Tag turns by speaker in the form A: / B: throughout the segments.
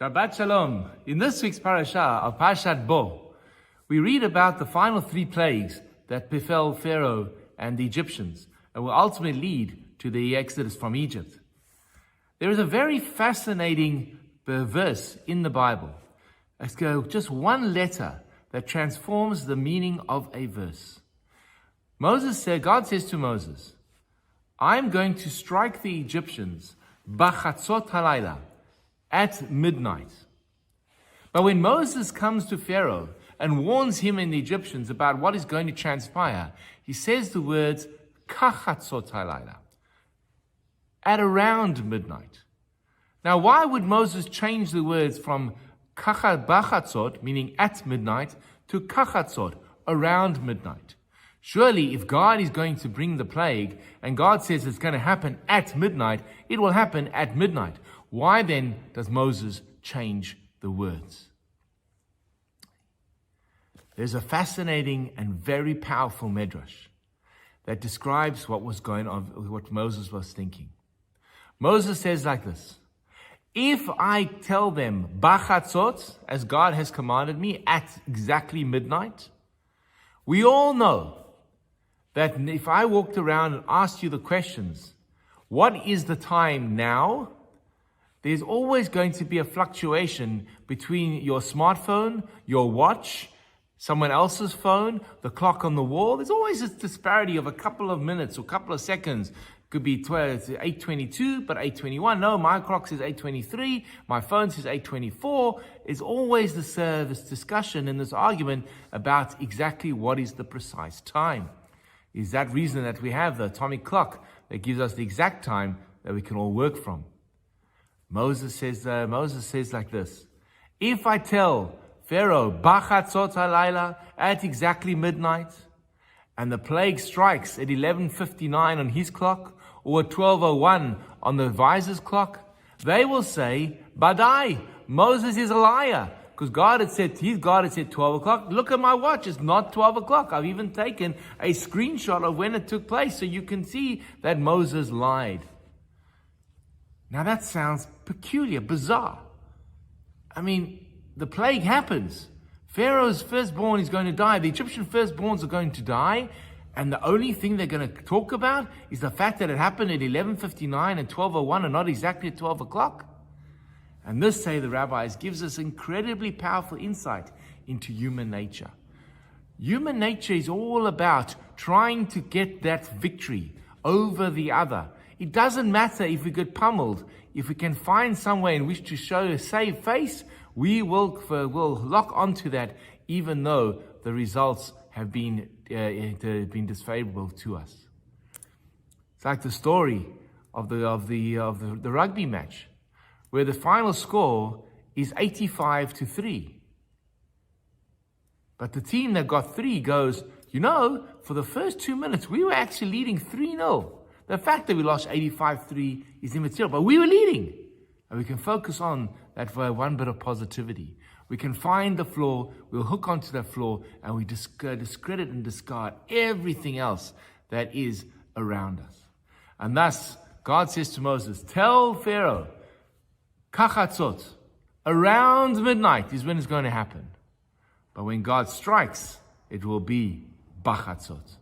A: Shabbat Shalom. In this week's Parasha of Parshat Bo, we read about the final 3 plagues that befell Pharaoh and the Egyptians and will ultimately lead to the exodus from Egypt. There is a very fascinating verse in the Bible. Let's go just one letter that transforms the meaning of a verse. God says to Moses, I'm going to strike the Egyptians bachatzot halayla, at midnight. But when Moses comes to Pharaoh and warns him and the Egyptians about what is going to transpire, he says the words kachatzot halayla, at around midnight. Now, why would Moses change the words from bachatzot, meaning at midnight, to kachatzot, around midnight? Surely, if God is going to bring the plague, and God says it's going to happen at midnight, it will happen at midnight. Why then does Moses change the words? There's a fascinating and very powerful medrash that describes what was going on, what Moses was thinking. Moses says like this: if I tell them bachatzot, as God has commanded me, at exactly midnight, we all know that if I walked around and asked you the questions, what is the time now? There's always going to be a fluctuation between your smartphone, your watch, someone else's phone, the clock on the wall. There's always this disparity of a couple of minutes or a couple of seconds. Could be 8:22, but 8:21. No, my clock says 8:23. My phone says 8:24. It's always this discussion and this argument about exactly what is the precise time. Is that reason that we have the atomic clock that gives us the exact time that we can all work from. Moses says like this: if I tell Pharaoh bachatzot halayla, at exactly midnight, and the plague strikes at 11:59 on his clock or at 12:01 on the advisor's clock, they will say, Badai, Moses is a liar, because God had said 12 o'clock. Look at my watch, it's not 12 o'clock. I've even taken a screenshot of when it took place so you can see that Moses lied. Now that sounds peculiar, bizarre. I mean, the plague happens. Pharaoh's firstborn is going to die. The Egyptian firstborns are going to die. And the only thing they're going to talk about is the fact that it happened at 11:59 and 12:01 and not exactly at 12 o'clock. And this, say the rabbis, gives us incredibly powerful insight into human nature. Human nature is all about trying to get that victory over the other. It doesn't matter if we get pummeled. If we can find some way in which to show a save face, we will lock onto that, even though the results have been disfavorable to us. It's like the story of the rugby match, where the final score is 85-3. But the team that got 3 goes, for the first 2 minutes, we were actually leading 3-0. The fact that we lost 85-3 is immaterial, but we were leading. And we can focus on that one bit of positivity. We can find the flaw, we'll hook onto that flaw, and we discredit and discard everything else that is around us. And thus, God says to Moses, tell Pharaoh, kachatzot, around midnight is when it's going to happen. But when God strikes, it will be bachatzot.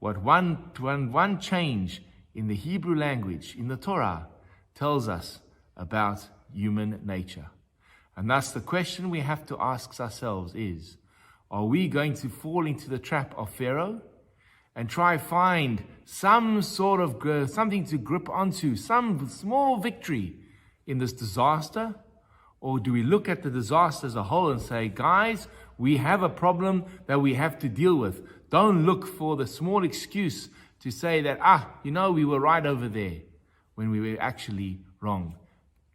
A: What one change in the Hebrew language, in the Torah, tells us about human nature. And thus the question we have to ask ourselves is, are we going to fall into the trap of Pharaoh and try find some sort of something to grip onto, some small victory in this disaster? Or do we look at the disaster as a whole and say, guys, we have a problem that we have to deal with. Don't look for the small excuse to say that, we were right over there when we were actually wrong.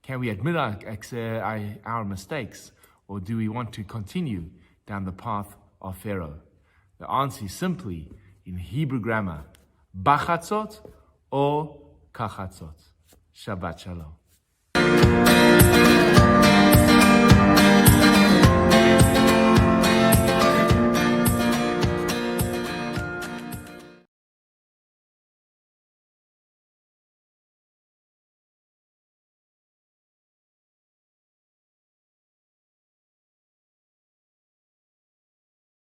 A: Can we admit our mistakes, or do we want to continue down the path of Pharaoh? The answer is simply, in Hebrew grammar, bachatzot or kachatzot. Shabbat Shalom.